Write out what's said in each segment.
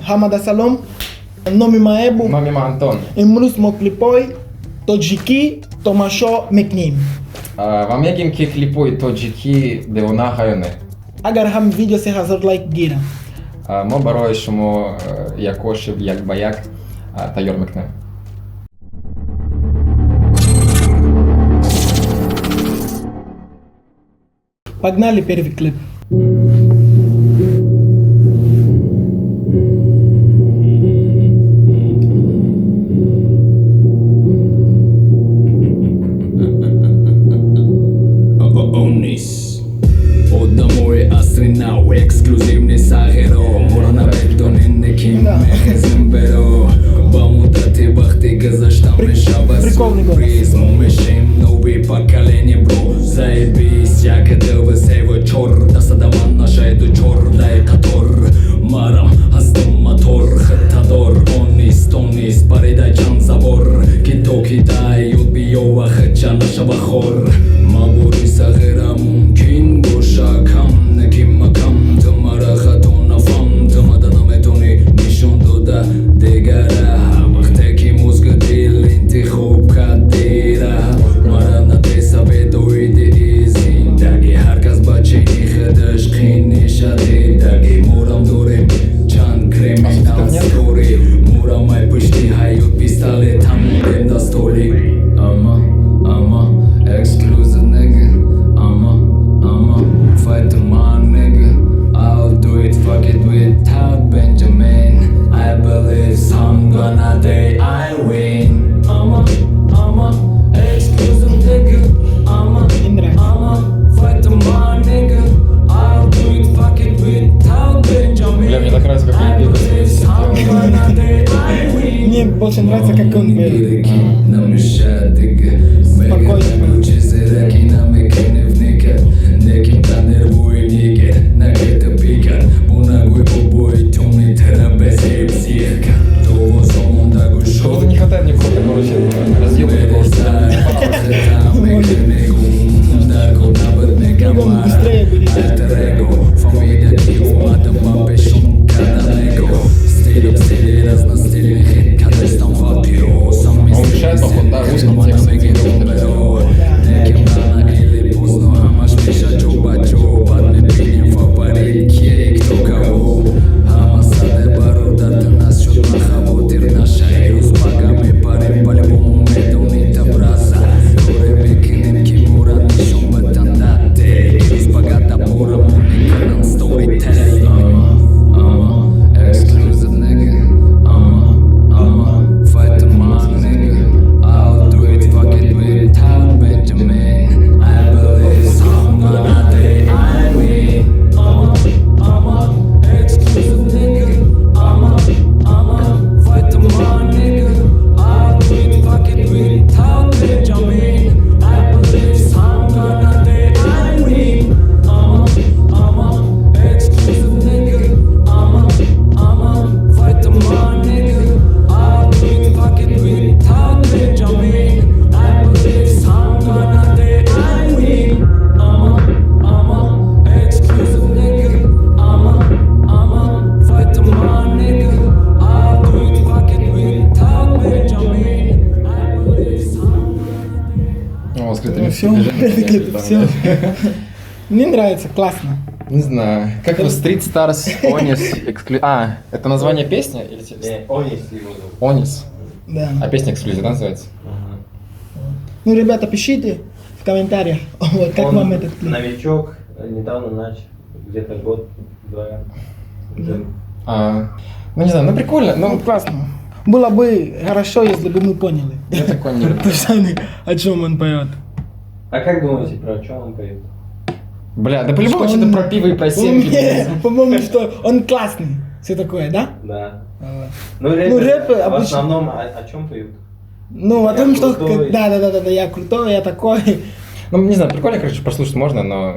Hamada Salom, Nomi Maebu, Номи Антон. Emrus Moklipoi, Tojiki, Tomasho Meknim. Вамегим ки клипой тоджики деона хайоне. Agar ham video se hazır like gira. Мо барой шумо якошев як баяк тайор мекне. Погнали первый клип. Эксклюзивный сахаро, морна бетонин неким мехеземберо. Бамутати бахти газаштам решава сюрприз. Мумешим новые поколения, бро. Заебись, я кадава сейва чор. Дасадаман наша эду чор, дай катор. Марам, астам мотор, хаттадор. Онис, паридай чан забор. Кито китай, юдбиова хача наша бахор. Мабури сахара мумкин гошакам. Мне больше нравится, как он поет. Спокойно. Что-то не хватает мне входа, короче, разъебали просто. Быстрее будет. Он мешает, походу, да, русским текстом. Все, первый клип, все. Мне нравится, классно. Не знаю. Как его Street Stars Onis эксклюзив. Это название песни? Или Онис его зовут. Onis. Да. А песня эксклюзив, да, называется? Ну, ребята, пишите в комментариях, вот, как Он вам этот клип. новичок, недавно начал, где-то год-два. Ну не знаю, ну прикольно, Ну, ну классно. Было бы хорошо, если бы мы поняли. я такой не люблю. О чем он поет. А как думаете, про что он поет? Бля, да по-любому Что что-то он- про пиво и про семки. Нет, по-моему, что он классный. Все такое, да? Да. Вот. Ну, рэпы в обычно- основном о чем поют? Ну, о Я том, что... крутой. Да, я крутой, я такой. Ну, не знаю, прикольно, короче, послушать можно, но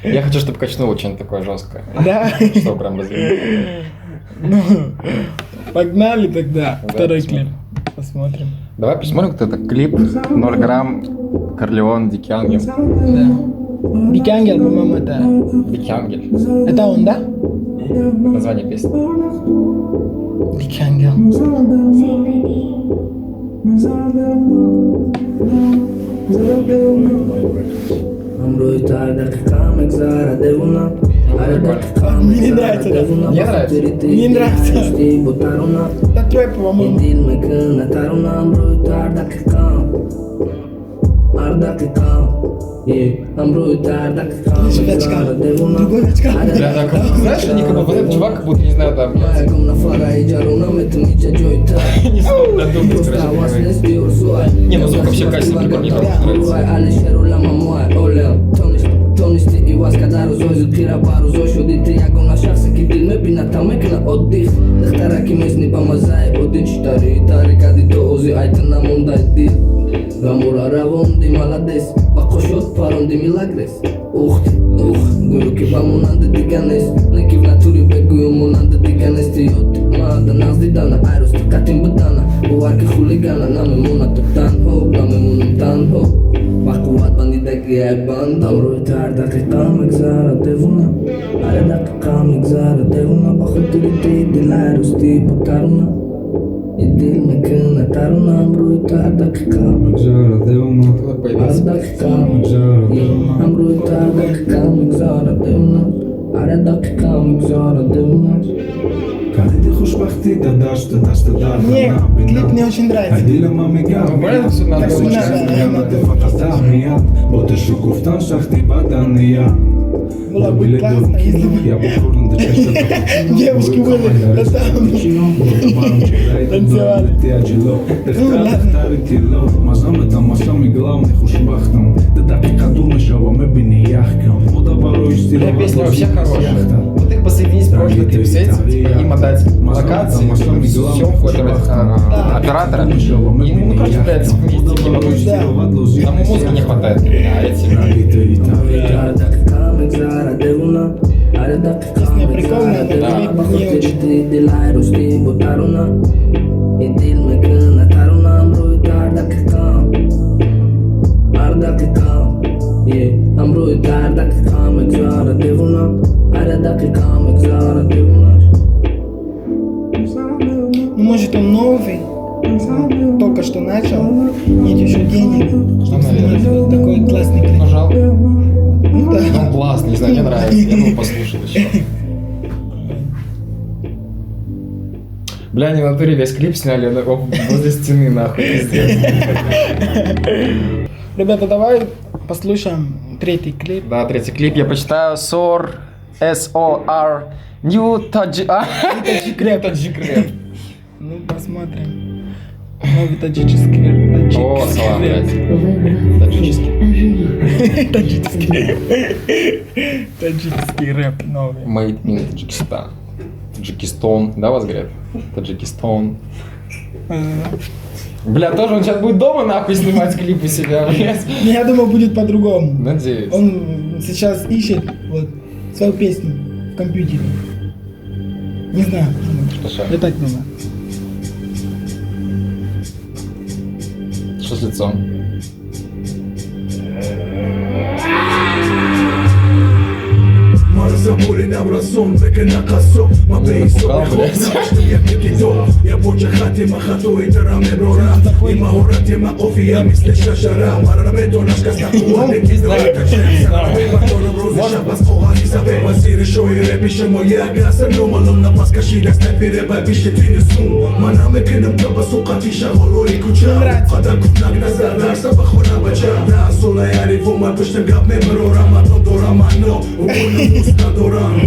я хочу, чтобы качнуло что-нибудь такое жесткое. Да? Что прям разве. Ну, погнали тогда. Да, Второй посмотрим. клип. Посмотрим. Давай посмотрим, кто это клип. 0 грамм, Корлеон, Дикий Ангел. Да. Дикий Ангел, по-моему, это... Дикий Ангел. Это он, да? Название песни. Дикангел. Мне не нравится, да. Мне нравится. Мне нравится. Это трэп, по-моему. Другой очка. Бля, так, знаешь, они как бы, вот этот чувак, как будто, не знаю, там, не знаю, додумать, короче, говорит. Не, ну звук вообще качественно, прикольно, мне тоже нравится. تونستی ایواز کدر و زوزو تیرا بارو شدی تریاگونا شخصی که دل میبینه تمکن odдых دخترکی میزنی با مزای один читари тарикади то ози айта намундай дил гамура равонди молодец бақошот паронди милагрес ухти ух гуру ки ба монанди диганес леки в натури бегую монанди диганести ёд мада наздидана айрости катин будана бувар ки хулигана намемуна то танҳо намемунам танҳо бақувват бандидаги як бандам рӯи тар дақиқа мегзара девуна ҳар дақиқа мегзара девуна ба хотири дилай рӯсти бутаруна дил мекуна тарунам рӯи тар дақиқа мегзара девуна ҳар дақиқа ам рӯи тар дақиқа мегзара девуна ҳар дақиқа мегзара девуна Кайди хушбахти да дашта дар Мне клип не очень нравится. Айдила мамига Ну, понятно, все надо Так, очень надо. Ты факат тахмия Ботешу гуфтан шахти бадания Было бы классно, если бы Я бухурн да чеша девушки были там. Танцевали. Ну, ладно. Мазамета масами главный хушбахтам Да дакика думешава мебини яхкам Мода порой Бля, песня вообще хорошая. Вот их посоединить можно, типа, с этим, типа, им отдать локации, съемку оператора. И, ну, короче, блядь, вместе не получится. Нам музыки не хватает, а эти... Песня прикольная, но клип не очень. Ну, может, он новый, только что начал, нет еще денег, чтобы снять вот такой классный клип. Ну, жалко. Ну да. Ну, классно, не знаю, мне нравится. Я буду послушать еще. Бля, они в натуре весь клип сняли возле стены, нахуй, пиздец. Ребята, давай послушаем третий клип. Да, третий клип я почитаю. SOR, S-O-R, New Таджикрэп. Ну, посмотрим. Новый таджический рэп. О, салам, блядь. Таджический. Таджикский рэп новый. Made in Таджикистан. Таджикистан, да, вас говорят? Таджикистан. Бля, тоже он сейчас будет дома нахуй снимать клипы себя, блядь. Я думал, будет по-другому. Надеюсь. Он сейчас ищет вот свою песню в компьютере. Не знаю. Что? Я так думаю. Что с лицом? Забули нам разум, века на косу Мабей Напугал, блядь. я пикидо Я боча хати махату и тараме брора Има урати макофи, я мисле шашара Марабето наш кастаку, не киздала качемса Батона брози шабас охани сабе Вазири шои репише моя гаса Номалом на паска шиля степи реба бише твини сум Мана мекенем таба сукати шахолори куча Қада кутнак назар нарса бахона бача Да сола яри вума пиштем гап ме брора Матно дора мано, угона муста доран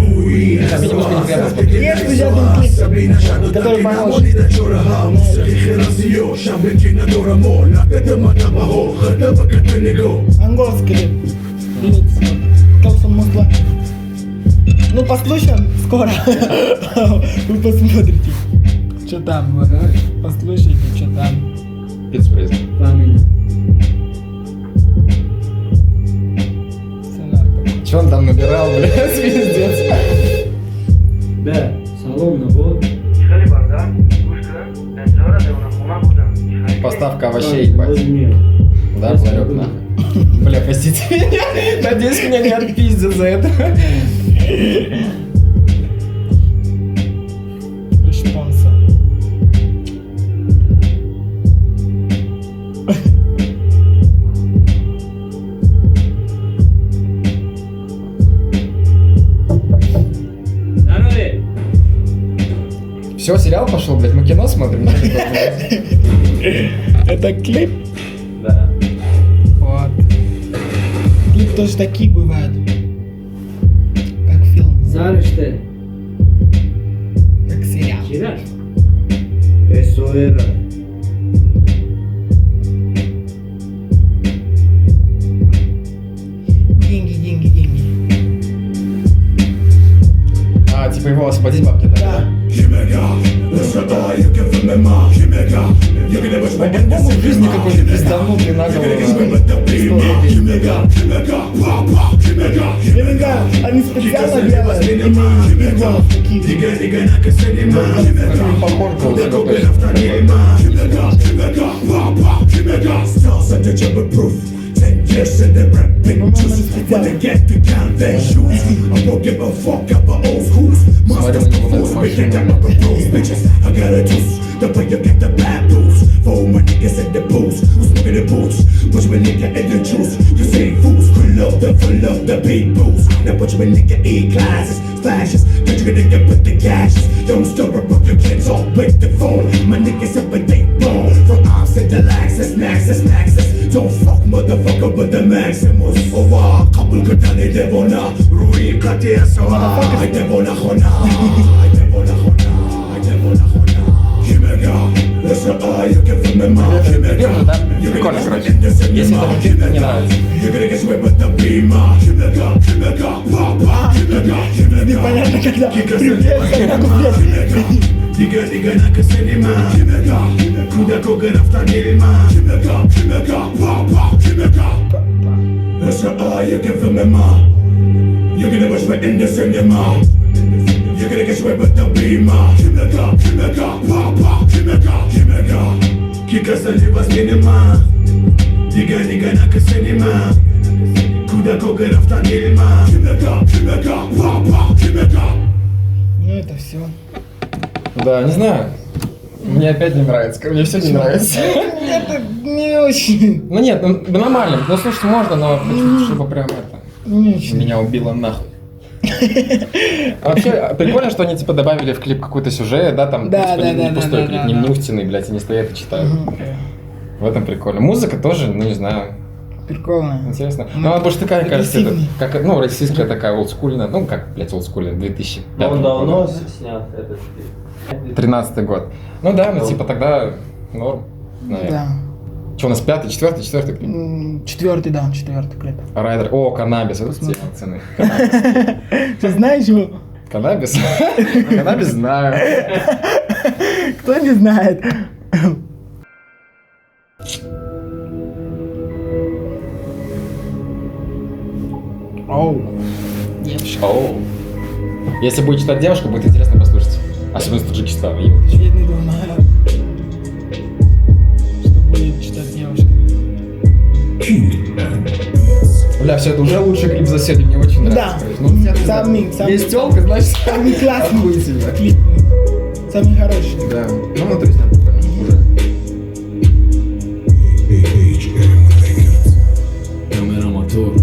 Там, видимо, что неприятно Есть еще один клип, который похож. Анголский рэп. Ремикс. Калсон Москва. Ну, послушаем скоро. Вы посмотрите, что там. Вот. Послушайте, что там. Спецприз. Че он там набирал, блядь, пиздец. Да, салон набор. Поставка овощей, ебать. Да, Ларек, нахуй. Бля, простите меня. Надеюсь, меня не отпиздят за это. Все, сериал пошел, блядь, мы кино смотрим. Это клип? Да. Вот. Клип тоже такие бывают. Как фильм, Зараз ще. как сериал. Чираш? Eso era. Деньги, деньги, деньги. А, типа его освободить бабки, да? По-моему, в жизни какой-то пизданутый наголо. Иногда они специально делают именно такие. Похож был Yes, and they're rapping juice. When they get to count their shoes, I don't give a fuck about old schools. Monsters fools, we can't get up with those bitches. I got a juice, the way you get the bad blues. For my niggas at the booth, who's smoking the boots? Push my nigga in the juice. You say fools, full of the big booze. Now put my nigga E classes, flashes. Don't you nigga put the gashes. Don't stir up your kids all with the phone. My niggas up and they bone. From arms and the lax, snacks. Don't fuck motherfucker with the Maximus. Ova, kabul kırtanı devona. Ruhi katiye soğa. Ay devona hona. Kimega, lesa you can feel me ma. Kimega, you can get swept in the cinema. Kimega, you can get swept with the beamer. Kimega, papa. Непонятно, когда Diga na kasinima. Kimega, kuda kogan after nilma. Kimega, papa. Lesa you can feel me ma. You can get swept in the cinema. You're gonna get swept with the beamer. Kimega, papa. Kimega, kika saliva sinema. Diga na kasinima. Kuda kogan after nilma. Kimega, papa. Ну это все. Да, не знаю. Мне опять не нравится, мне все не нравится. Это не очень. Ну нет, ну нормально. Ну слушать можно, но чтобы прям это Не очень. меня убило нахуй. А вообще, прикольно, что они типа добавили в клип какой-то сюжет, да, там Да, типа, да, не да, пустой да, клип, да, не да. мнустиный, блядь, они стоят и читают. В этом прикольно. Музыка тоже, ну не знаю, Прикольно. интересно. Ну она больше такая, кажется, это, агрессивный. как, ну, российская такая олдскульная, ну как, блядь, олдскульная, 2005 Он давно года. снят этот клип. 13-й год. Ну да, ну типа тогда норм, наверное. Да. Что у нас пятый, четвертый клип? Четвертый, да, четвертый клип. Райдер. О, каннабис, это тема, пацаны. Ты знаешь его? Каннабис? Каннабис знаю. Кто не знает? Оу. Девушка. Оу. Если будет читать девушка, будет интересно послушать. Особенно с Таджикистана. Я не думаю, что будет читать девушка. Бля, все, это уже лучший клип за сегодня, мне очень нравится. Да. Ну, я не Самый- знаю. Есть тёлка, значит, Самый классный охуительно. клип. Самый хороший. Да. Ну, внутри снят прикольно уже. Камера мотор,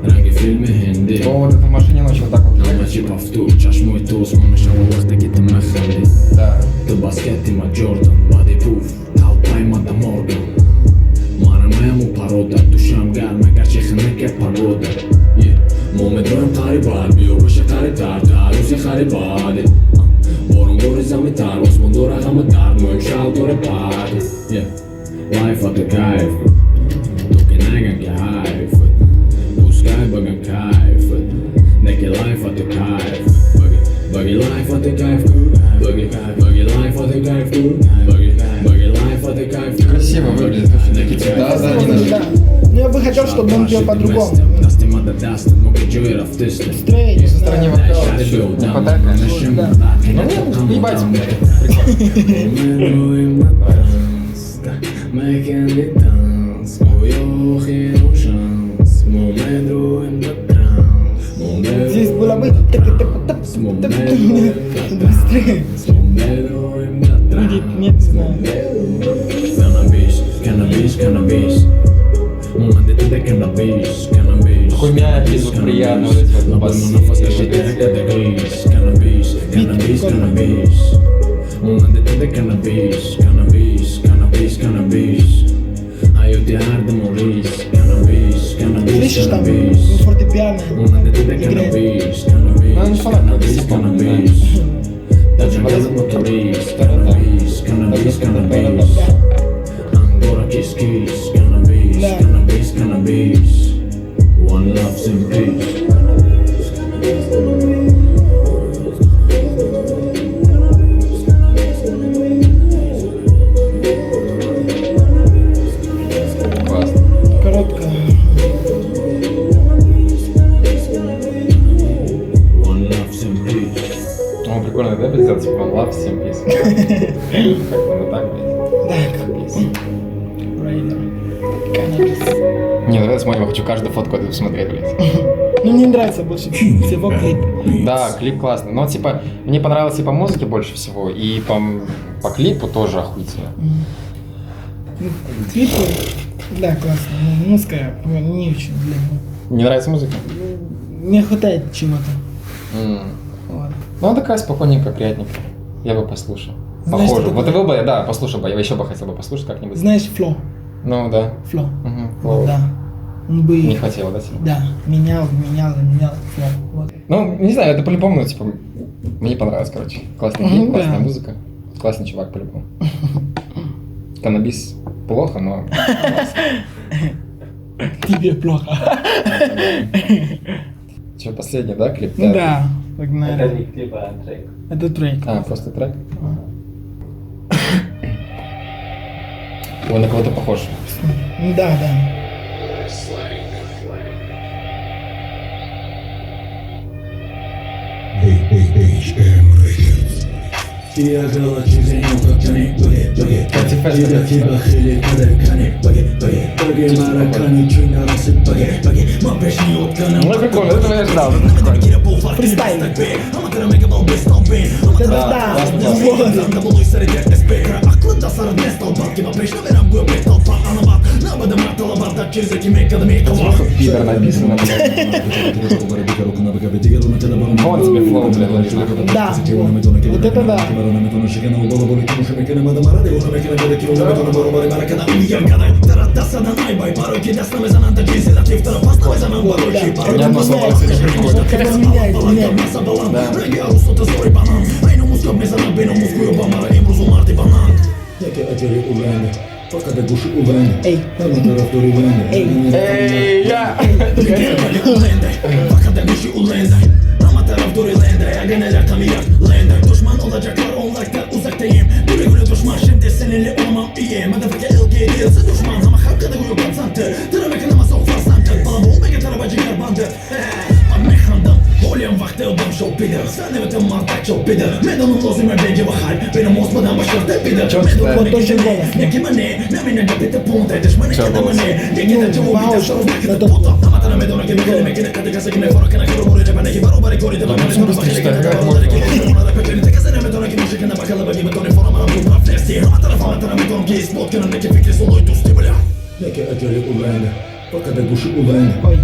ранги фільми генди. О, вот это в машине ночью вот так вот. Ночі повтор, чашмой туз, мамиша вaqtagi timahandi. Да. Tu basketti ma Jordan, body proof, talpayma da Morgan. Марамаяму парода, душам гарма, гарчи хнаке погода. Мо медроим қарибад, биё баша қаритар, таруси харибаде. Борон горизами тар, осмон дора гама дард, моим шал доре бад. Life at the kайф, туки наган ки хайф. Пускай баган кайф, неки life at the kайф. Buggy life at the kайф, buggy life at the кайф, buggy life at the кайф. Красиво выглядит. Да, да, не Да. Но я бы хотел, чтобы он делал по-другому. Стрейт. Со стороны вокала еще не хватает, конечно. Да. Ну, ебать. Здесь было бы быстрее. Будет, нет, не знаю. Такой мягкий звук, приятный, вот эти вот бас. Una de ti de cannabis, cannabis, cannabis, cannabis. А eu te arde Maurice, cannabis, cannabis, Слышишь там cannabis. фортепиано Una de ti de играет? cannabis, cannabis, Ну, не фанат, cannabis, типа, cannabis. Даже делать моторист, cannabis, cannabis, cannabis. Angora kiss kiss, cannabis, Да. cannabis, cannabis. One love and peace. Классно. Коротко. One love and peace. О, прикольно, да, сделать типа One Love, всем peace. Как бы вот так, блядь. Да, Peace. Райдер. Каннабис. Не, давай смотрим, я хочу каждую фотку эту посмотреть, блядь. Ну, мне нравится больше всего клип. Да, клип классный. Но типа, мне понравилось и по музыке больше всего, и по клипу тоже охуительно. Ну, клипы, да, классно. Но музыка не очень для меня. Не нравится музыка? Не хватает чего-то. Вот. Ну, она такая спокойненькая, приятненькая. Я бы послушал. Знаешь, Похоже. что Вот такое? его бы, я, да, послушал бы. Я еще бы хотел бы послушать как-нибудь. Знаешь, Фло? Ну, да. Фло. Мгм. Вот, да. Он бы... Не хотел, да, тебе? Да, менял Фло. Вот. Ну, не знаю, это по-любому, ну, типа, мне понравилось, короче. Классный клип, Мгм, классная да. музыка. Классный чувак, по-любому. Каннабис плохо, но классно. Тебе плохо. Что, последний, да, клип? Ну да, так, Это наверное. не клип, а трек. Это трек. А, просто трек? Он на кого-то похож. Да, да. Я галактик занёл как тяник, баги, Кстати, фэшн тебя такой, тебя хили, кадек, каник, баги, маракани, чуйна, рассып, баги, мапешни утканы. Ну, прикольно, этого я ждал, это прикольно. Фристайл. Да, Да, классно, да. классно. Вот. Пидор написано, блядь. Вон тебе флоу, блядь, ловит. Да, вот это да. Ни одно слово, кстати, не приходит. Это меняется. Эй, Эй, я! вот очень голос. Чё голос? Ну, пауза. На тот. Очень быстро читаю, как можно? Ой.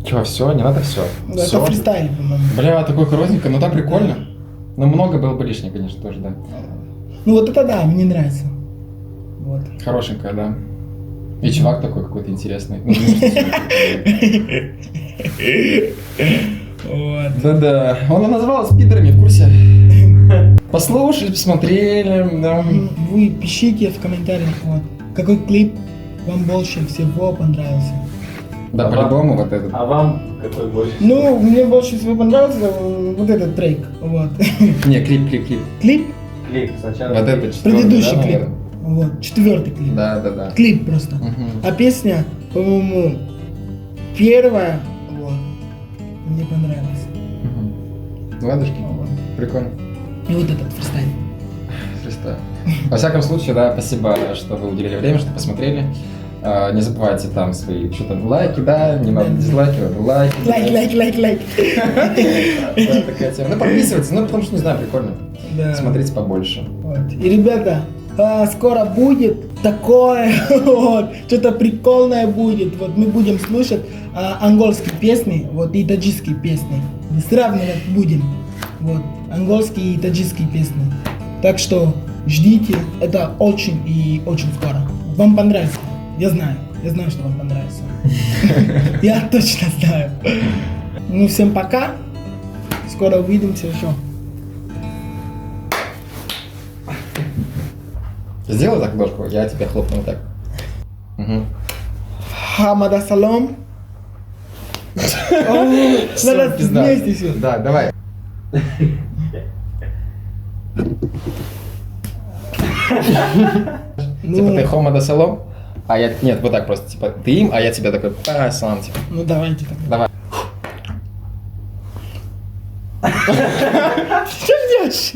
Чё, все, не надо все. Да, это фристайл, по-моему. Бля, такой коротенько, но так прикольно. Но много было бы лишнего, конечно, тоже, да. Ну вот это да, мне нравится. Вот. Хорошенькая, да. И чувак такой какой-то интересный. Ну, Вот. да-да. Он назвал спидерами, в курсе? Послушали, посмотрели, да. Вы пишите в комментариях, вот, какой клип вам больше всего понравился. Да, А по-любому вот этот. А вам какой больше? Ну, мне больше всего понравился вот этот трек, вот. Не, клип. Клип, Клип сначала. Вот это четвёртый, предыдущий да, клип, наверное? вот, 4-й клип. Да. Клип просто. Мгм. А песня, по-моему, первая, вот, мне понравилась. Мгм. Ладушки. Вот. Прикольно. И вот этот фристайл. Христа. Во всяком случае, да, спасибо, что вы уделили время, что посмотрели. Не забывайте там свои, что там, лайки, да, не надо дизлайки, лайки. Лайк. Да, такая тема. Ну, подписывайтесь, ну, потому что, не знаю, прикольно. Да. Смотрите побольше. Вот. И, ребята, скоро будет такое, вот, что-то прикольное будет. Вот мы будем слушать английские песни, вот, и таджикские песни. Сравнивать будем, вот, английские и таджикские песни. Так что ждите, это очень и очень скоро. Вам понравится, я знаю, что вам понравится. Я точно знаю. Ну, всем пока, скоро увидимся еще. Сделай так ложку, я тебе хлопну вот так. Угу. Хамада салом. Надо вместе все. Да, давай. Типа ты хома да салом, а я... Нет, вот так просто, типа ты им, а я тебе такой салам, типа. Ну давайте так. Давай. Что делаешь?